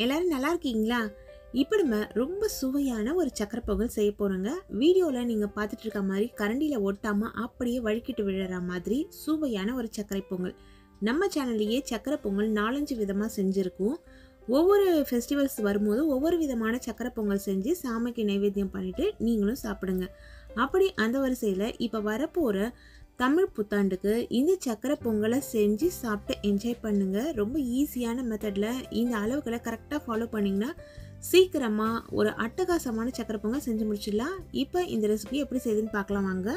எல்லாரும் நல்லா இருக்கீங்களா? இப்போ நம்ம ரொம்ப சுவையான ஒரு சக்கரை பொங்கல் செய்ய போறோங்க. வீடியோவில் நீங்கள் பார்த்துட்டு இருக்க மாதிரி கரண்டியில் ஒட்டாமல் அப்படியே வழுக்கிட்டு விழுற மாதிரி சுவையான ஒரு சக்கரை பொங்கல். நம்ம சேனல்லையே சக்கரை பொங்கல் 4-5 விதமாக செஞ்சுருக்கோம். ஒவ்வொரு ஃபெஸ்டிவல்ஸ் வரும்போது ஒவ்வொரு விதமான சக்கரை பொங்கல் செஞ்சு சாமிக்கு நைவேத்தியம் பண்ணிவிட்டு நீங்களும் சாப்பிடுங்க. அப்படி அந்த வரிசையில் இப்போ வரப்போகிற தமிழ் புத்தாண்டுக்கு இந்த சக்கரை பொங்கலை செஞ்சு சாப்பிட்டு என்ஜாய் பண்ணுங்க. ரொம்ப ஈஸியான மெத்தடில் இந்த அளவுகளை கரெக்டாக ஃபாலோ பண்ணிங்கன்னா சீக்கிரமாக ஒரு அட்டகாசமான சக்கரை பொங்கல் செஞ்சு முடிச்சிடலாம். இப்போ இந்த ரெசிபி எப்படி செய்யுதுன்னு பார்க்கலாம் வாங்க.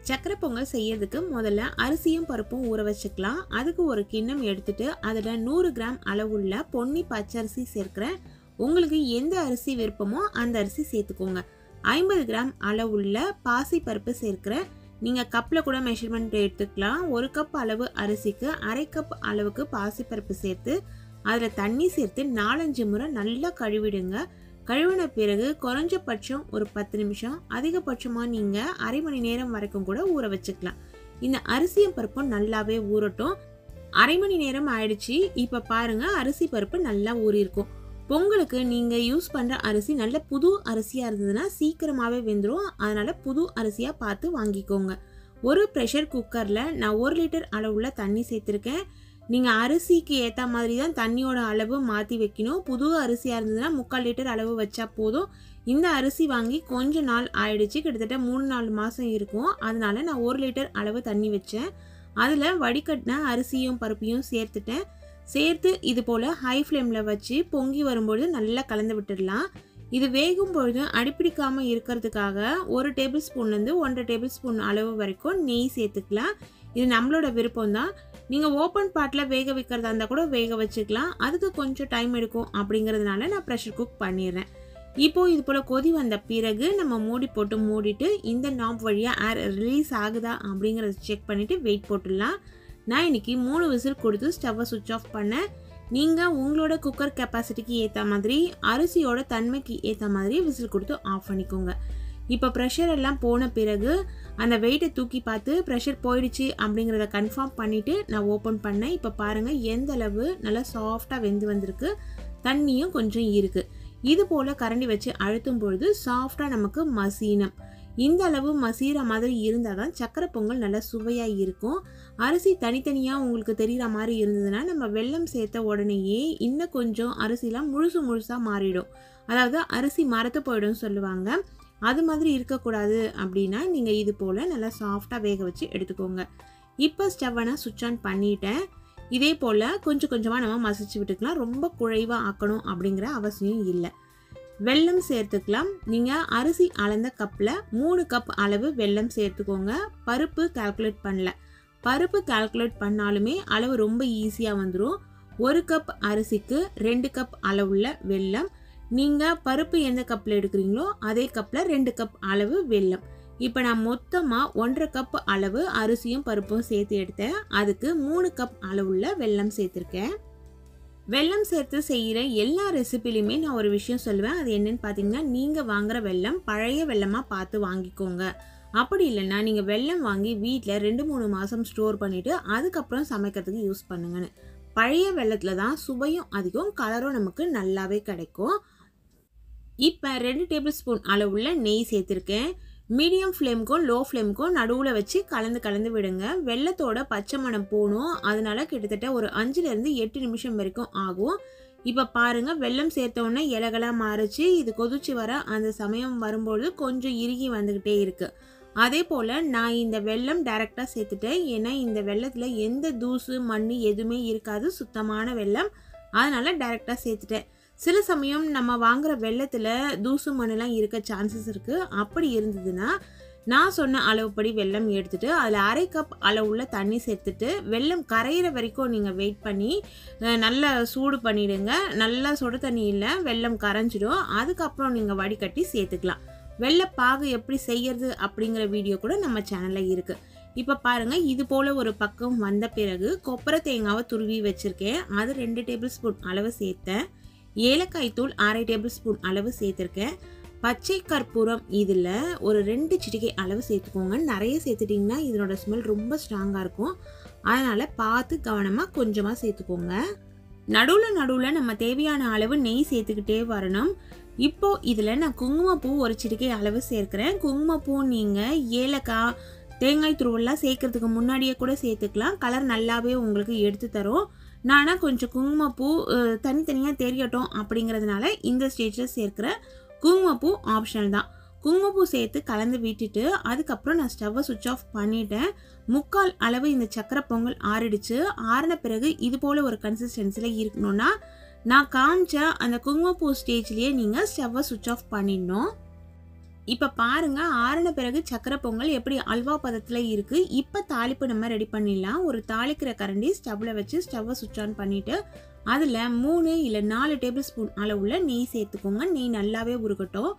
சக்கரை பொங்கல் செய்யறதுக்கு முதல்ல அரிசியும் பருப்பும் ஊற வச்சுக்கலாம். அதுக்கு ஒரு கிண்ணம் எடுத்துட்டு அதில் 100 கிராம் அளவுள்ள பொன்னி பச்சரிசி சேர்க்கிறேன். உங்களுக்கு எந்த அரிசி விருப்பமோ அந்த அரிசி சேர்த்துக்கோங்க. 50 கிராம் அளவுள்ள பாசி பருப்பு சேர்க்கிறேன். நீங்கள் கப்பில் கூட மெஷர்மெண்ட் எடுத்துக்கலாம். 1 கப் அளவு அரிசிக்கு 1/2 கப் அளவுக்கு பாசிப்பருப்பு சேர்த்து அதில் தண்ணி சேர்த்து 4-5 முறை நல்லா கழுவிடுங்க. கழுவின பிறகு குறைஞ்சபட்சம் ஒரு 10 நிமிஷம், அதிகபட்சமாக நீங்கள் அரை மணி நேரம் வரைக்கும் கூட ஊற வச்சுக்கலாம். இந்த அரிசியும் பருப்பும் நல்லாவே ஊறட்டும். அரை மணி நேரம் ஆயிடுச்சு. இப்போ பாருங்கள், அரிசி பருப்பு நல்லா ஊறியிருக்கும். பொங்கலுக்கு நீங்கள் யூஸ் பண்ணுற அரிசி நல்ல புது அரிசியாக இருந்ததுன்னா சீக்கிரமாகவே வெந்துடும். அதனால் புது அரிசியாக பார்த்து வாங்கிக்கோங்க. ஒரு ப்ரெஷர் குக்கரில் நான் 1 லிட்டர் அளவுள்ள தண்ணி சேர்த்துருக்கேன். நீங்கள் அரிசிக்கு ஏற்ற மாதிரி தான் தண்ணியோட அளவு மாற்றி வைக்கணும். புது அரிசியாக இருந்ததுன்னா 3/4 லிட்டர் அளவு வச்சா போதும். இந்த அரிசி வாங்கி கொஞ்ச நாள் ஆயிடுச்சு, கிட்டத்தட்ட 3-4 மாதம் இருக்கும். அதனால நான் 1 லிட்டர் அளவு தண்ணி வச்சேன். அதில் வடிகட்டின அரிசியும் பருப்பையும் சேர்த்துட்டேன். சேர்த்து இது போல் ஹை ஃப்ளேமில் வச்சு பொங்கி வரும்பொழுது நல்லா கலந்து விட்டுடலாம். இது வேகும் பொழுது அடிப்பிடிக்காமல் இருக்கிறதுக்காக 1 டேபிள் ஸ்பூன்லேருந்து 1.5 டேபிள் ஸ்பூன் அளவு வரைக்கும் நெய் சேர்த்துக்கலாம். இது நம்மளோட விருப்பம் தான். நீங்கள் ஓப்பன் பாட்டில் வேக வைக்கிறதா இருந்தால் கூட வேக வச்சுக்கலாம். அதுக்கு கொஞ்சம் டைம் எடுக்கும். அப்படிங்கிறதுனால நான் ப்ரெஷர் குக் பண்ணிடுறேன். இப்போது இது போல் கொதி வந்த பிறகு நம்ம மூடி போட்டு மூடிட்டு இந்த நாப் வழியாக ஏர் ரிலீஸ் ஆகுதா அப்படிங்கிறத செக் பண்ணிவிட்டு வெயிட் போட்டுடலாம். நான் இன்றைக்கி 3 விசில் கொடுத்து ஸ்டவ்வை சுவிட்ச் ஆஃப் பண்ணேன். நீங்கள் உங்களோட குக்கர் கெப்பாசிட்டிக்கு ஏற்ற மாதிரி அரிசியோட தன்மைக்கு ஏற்ற மாதிரி விசில் கொடுத்து ஆஃப் பண்ணிக்கோங்க. இப்போ ப்ரெஷர் எல்லாம் போன பிறகு அந்த வெயிட்டை தூக்கி பார்த்து ப்ரெஷர் போயிடுச்சு அப்படிங்கிறத கன்ஃபார்ம் பண்ணிவிட்டு நான் ஓப்பன் பண்ணேன். இப்போ பாருங்கள் எந்த அளவு நல்லா சாஃப்டாக வெந்து வந்திருக்கு. தண்ணியும் கொஞ்சம் இருக்குது. இது போல் கரண்டி வச்சு அழுத்தும் பொழுது சாஃப்டாக நமக்கு மசீனம். இந்த அளவு மசீர மாதிரி இருந்தால் தான் சக்கரை பொங்கல் நல்லா சுவையாக இருக்கும். அரிசி தனித்தனியாக உங்களுக்கு தெரிகிற மாதிரி இருந்ததுன்னா நம்ம வெல்லம் சேர்த்த உடனேயே இன்னும் கொஞ்சம் அரிசிலாம் முழுசாக மாறிடும். அதாவது அரிசி மரத்து போயிடும் சொல்லுவாங்க. அது மாதிரி இருக்கக்கூடாது அப்படின்னா நீங்கள் இது போல் நல்லா சாஃப்டாக வேக வச்சு எடுத்துக்கோங்க. இப்போ ஸ்டவ்வை நான் சுவிட்ச் ஆன் பண்ணிட்டேன். இதே போல் கொஞ்சம் கொஞ்சமாக நம்ம மசிச்சு விட்டுக்கலாம். ரொம்ப குழைவாக ஆக்கணும் அப்படிங்கிற அவசியம் இல்லை. வெல்லம் சேர்த்துக்கலாம். நீங்கள் அரிசி அளந்த கப்பில் 3 கப் அளவு வெல்லம் சேர்த்துக்கோங்க. பருப்பு கால்குலேட் பண்ணல. பருப்பு கால்குலேட் பண்ணாலுமே அளவு ரொம்ப ஈஸியாக வந்துடும். 1 கப் அரிசிக்கு 2 கப் அளவுள்ள வெல்லம். நீங்கள் பருப்பு எந்த கப்பில் எடுக்கிறீங்களோ அதே கப்பில் 2 கப் அளவு வெல்லம். இப்போ நான் மொத்தமாக 1.5 கப் அளவு அரிசியும் பருப்பும் சேர்த்து எடுத்தேன். அதுக்கு 3 கப் அளவுள்ள வெல்லம் சேர்த்துருக்கேன். வெல்லம் சேர்த்து செய்கிற எல்லா ரெசிபிலையுமே நான் ஒரு விஷயம் சொல்லுவேன். அது என்னன்னு பார்த்தீங்கன்னா, நீங்கள் வாங்குகிற வெல்லம் பழைய வெல்லமாக பார்த்து வாங்கிக்கோங்க. அப்படி இல்லைன்னா நீங்கள் வெல்லம் வாங்கி வீட்டில் 2-3 மாதம் ஸ்டோர் பண்ணிவிட்டு அதுக்கப்புறம் சமைக்கிறதுக்கு யூஸ் பண்ணுங்கன்னு. பழைய வெல்லத்தில் தான் சுவையும் அதிகம், கலரும் நமக்கு நல்லாவே கிடைக்கும். இப்போ 2 டேபிள் ஸ்பூன் அளவுள்ள நெய் சேர்த்துருக்கேன். மீடியம் ஃப்ளேமுக்கும் லோ ஃப்ளேமுக்கும் நடுவில் வச்சு கலந்து விடுங்க. வெல்லத்தோட பச்சை மணம் போகணும். அதனால கிட்டத்தட்ட ஒரு 5-8 நிமிஷம் வரைக்கும் ஆகும். இப்போ பாருங்கள், வெல்லம் சேர்த்தோன்னே இலகலாக மாறிச்சு. இது கொதிச்சு வர அந்த சமயம் வரும்பொழுது கொஞ்சம் இறுகி வந்துக்கிட்டே இருக்குது. அதே போல் நான் இந்த வெல்லம் டைரெக்டாக சேர்த்துட்டேன். ஏன்னா இந்த வெல்லத்தில் எந்த தூசு மண் எதுவுமே இருக்காது, சுத்தமான வெல்லம். அதனால் டைரெக்டாக சேர்த்துட்டேன். சில சமயம் நம்ம வாங்குகிற வெல்லத்தில் தூசு மண்ணெலாம் இருக்க சான்சஸ் இருக்குது. அப்படி இருந்ததுன்னா நான் சொன்ன அளவுப்படி வெல்லம் எடுத்துகிட்டு அதில் 1/2 கப் அளவுள்ள தண்ணி சேர்த்துட்டு வெல்லம் கரையிற வரைக்கும் நீங்கள் வெயிட் பண்ணி நல்லா சூடு பண்ணிவிடுங்க. நல்லா சுட தண்ணி இல்லை, வெல்லம் கரைஞ்சிடும். அதுக்கப்புறம் நீங்கள் வடிகட்டி சேர்த்துக்கலாம். வெல்லப்பாகு எப்படி செய்யறது அப்படிங்கிற வீடியோ கூட நம்ம சேனலில் இருக்குது. இப்போ பாருங்கள், இது போல் ஒரு பக்கம் வந்த பிறகு கொப்பரை தேங்காவை துருவி வச்சுருக்கேன். அது 2 டேபிள் ஸ்பூன் அளவு சேர்த்தேன். ஏலக்காய் தூள் 1/2 டேபிள் ஸ்பூன் அளவு சேர்த்துருக்கேன். பச்சை கற்பூரம் இதில் ஒரு 2 சிட்டிகை அளவு சேர்த்துக்கோங்க. நிறைய சேர்த்துட்டிங்கன்னா இதனோட ஸ்மெல் ரொம்ப ஸ்ட்ராங்காக இருக்கும். அதனால் பார்த்து கவனமாக கொஞ்சமாக சேர்த்துக்கோங்க. நடுவில் நம்ம தேவையான அளவு நெய் சேர்த்துக்கிட்டே வரணும். இப்போ இதில் நான் குங்குமப்பூ ஒரு சிட்டிகை அளவு சேர்க்குறேன். குங்குமப்பூ நீங்கள் ஏலக்காய் தேங்காய் துருவெல்லாம் சேர்க்கறதுக்கு முன்னாடியே கூட சேர்த்துக்கலாம். கலர் நல்லாவே உங்களுக்கு எடுத்து தரும். நானாக கொஞ்சம் குங்குமப்பூ தனித்தனியாக தெரியட்டும் அப்படிங்கிறதுனால இந்த ஸ்டேஜில் சேர்க்குறேன். குங்குமப்பூ ஆப்ஷனல் தான். குங்குமப்பூ சேர்த்து கலந்து விட்டுட்டு அதுக்கப்புறம் நான் ஸ்டவ்வை சுவிட்ச் ஆஃப் பண்ணிட்டேன். 3/4 அளவு இந்த சக்கரை பொங்கல் ஆறிடுச்சு. ஆறின பிறகு இது போல் ஒரு கன்சிஸ்டன்சியில் இருக்கணும்னா நான் காமிச்ச அந்த குங்குமப்பூ ஸ்டேஜ்லேயே நீங்கள் ஸ்டவ்வை சுவிட்ச் ஆஃப் பண்ணிடணும். இப்போ பாருங்கள், ஆறின பிறகு சக்கரை பொங்கல் எப்படி அல்வா பதத்தில் இருக்குது. இப்போ தாளிப்பு நம்ம ரெடி பண்ணிடலாம். ஒரு தாளிக்கிற கரண்டி ஸ்டவ்வில் வச்சு ஸ்டவ்வை சுவிட்ச் ஆன் பண்ணிவிட்டு அதில் 3 இல்லை 4 டேபிள் ஸ்பூன் அளவுள்ள நெய் சேர்த்துக்கோங்க. நெய் நல்லாவே உருகட்டும்.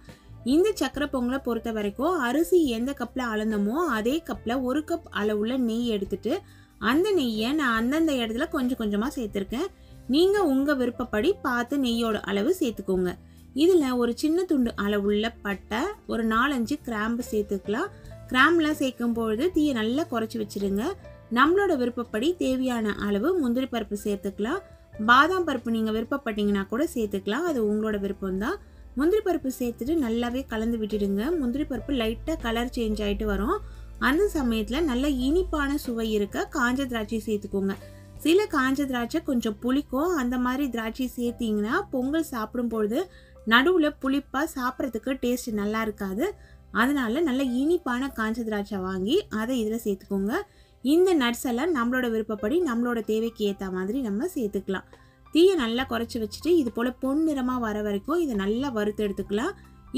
இந்த சக்கரை பொங்கலை பொறுத்த வரைக்கும் அரிசி எந்த கப்பில் அளந்தமோ அதே கப்பில் 1 கப் அளவுள்ள நெய் எடுத்துட்டு அந்த நெய்யை நான் அந்தந்த இடத்துல கொஞ்சம் கொஞ்சமாக சேர்த்துருக்கேன். நீங்கள் உங்கள் விருப்பப்படி பார்த்து நெய்யோட அளவு சேர்த்துக்கோங்க. இதில் ஒரு சின்ன துண்டு அளவுள்ள பட்டை, ஒரு 4-5 கிராம்பு சேர்த்துக்கலாம். கிராம்பெலாம் சேர்க்கும் பொழுது தீயை நல்லா குறைச்சி வச்சுருங்க. நம்மளோட விருப்பப்படி தேவையான அளவு முந்திரி பருப்பு சேர்த்துக்கலாம். பாதாம் பருப்பு நீங்கள் விருப்பப்பட்டீங்கன்னா கூட சேர்த்துக்கலாம். அது உங்களோட விருப்பம்தான். முந்திரி பருப்பு சேர்த்துட்டு நல்லாவே கலந்து விட்டுடுங்க. முந்திரி பருப்பு லைட்டாக கலர் சேஞ்ச் ஆகிட்டு வரும். அந்த சமயத்தில் நல்ல இனிப்பான சுவை இருக்க காஞ்ச திராட்சை சேர்த்துக்கோங்க. சில காஞ்ச திராட்சை கொஞ்சம் புளிக்கும். அந்த மாதிரி திராட்சை சேர்த்திங்கன்னா பொங்கல் சாப்பிடும் பொழுது நடுவில் புளிப்பாக சாப்பிட்றதுக்கு டேஸ்ட் நல்லா இருக்காது. அதனால நல்ல இனிப்பான காஞ்ச திராட்சை வாங்கி அதை இதில் சேர்த்துக்கோங்க. இந்த நட்ஸ் எல்லாம் நம்மளோட விருப்பப்படி நம்மளோட தேவைக்கு ஏற்ற மாதிரி நம்ம சேர்த்துக்கலாம். தீயை நல்லா குறைச்சி வச்சுட்டு இது போல் பொன்னிறமாக வர வரைக்கும் இதை நல்லா வறுத்து எடுத்துக்கலாம்.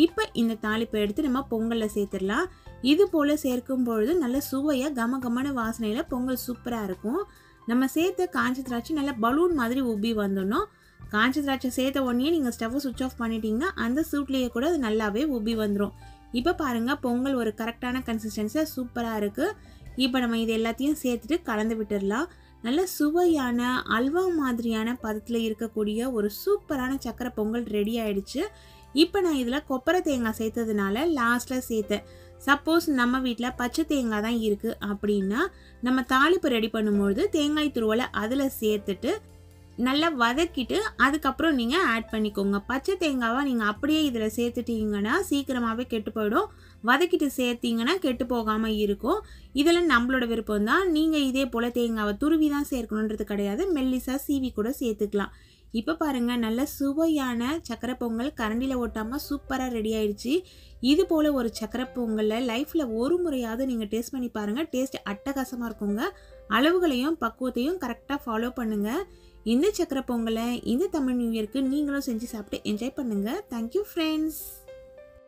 இப்போ இந்த தாளிப்பை எடுத்து நம்ம பொங்கலில் சேர்த்துடலாம். இது போல் சேர்க்கும் பொழுது நல்ல சுவையாக கமகமான வாசனையில் பொங்கல் சூப்பராக இருக்கும். நம்ம சேர்த்த காஞ்ச திராட்சை நல்லா பலூன் மாதிரி உப்பி வந்துடணும். காஞ்ச திராட்சை சேர்த்த உடனே நீங்கள் ஸ்டவ்வை சுவிட்ச் ஆஃப் பண்ணிட்டீங்கன்னா அந்த சூட்லேயே கூட அது நல்லாவே உப்பி வந்துடும். இப்போ பாருங்கள், பொங்கல் ஒரு கரெக்டான கன்சிஸ்டன்ஸில் சூப்பராக இருக்குது. இப்போ நம்ம இது எல்லாத்தையும் சேர்த்துட்டு கலந்து விட்டுடலாம். நல்ல சுவையான அல்வா மாதிரியான பதத்தில் இருக்கக்கூடிய ஒரு சூப்பரான சக்கரை பொங்கல் ரெடி ஆயிடுச்சு. இப்போ நான் இதில் கொப்பரை தேங்காய் சேர்த்ததுனால லாஸ்ட்டில் சேர்த்தேன். சப்போஸ் நம்ம வீட்டில் பச்சை தேங்காய் தான் இருக்குது அப்படின்னா நம்ம தாளிப்பு ரெடி பண்ணும்பொழுது தேங்காய் துருவலை அதில் சேர்த்துட்டு நல்லா வதக்கிட்டு அதுக்கப்புறம் நீங்கள் ஆட் பண்ணிக்கோங்க. பச்சை தேங்காவை நீங்கள் அப்படியே இதில் சேர்த்துட்டீங்கன்னா சீக்கிரமாகவே கெட்டு போயிடும். வதக்கிட்டு சேர்த்திங்கன்னா கெட்டு போகாமல் இருக்கும். இதெல்லாம் நம்மளோட விருப்பம் தான். நீங்கள் இதே போல் தேங்காவை துருவி தான் சேர்க்கணுன்றது கிடையாது. மெல்லிசா சீவி கூட சேர்த்துக்கலாம். இப்போ பாருங்கள், நல்ல சுவையான சக்கரை பொங்கல் கரண்டியில் ஒட்டாமல் சூப்பராக ரெடி ஆயிடுச்சு. இது போல் ஒரு சக்கரை பொங்கலில் லைஃப்பில் ஒரு முறையாவது நீங்கள் டேஸ்ட் பண்ணி பாருங்கள். டேஸ்ட் அட்டகாசமாக இருக்குங்க. அளவுகளையும் பக்குவத்தையும் கரெக்டாக ஃபாலோ பண்ணுங்கள். இந்த சக்கரை பொங்கலை இந்த தமிழ் நியூ இயருக்கு நீங்களும் செஞ்சு சாப்பிட்டு என்ஜாய் பண்ணுங்கள். Thank you friends.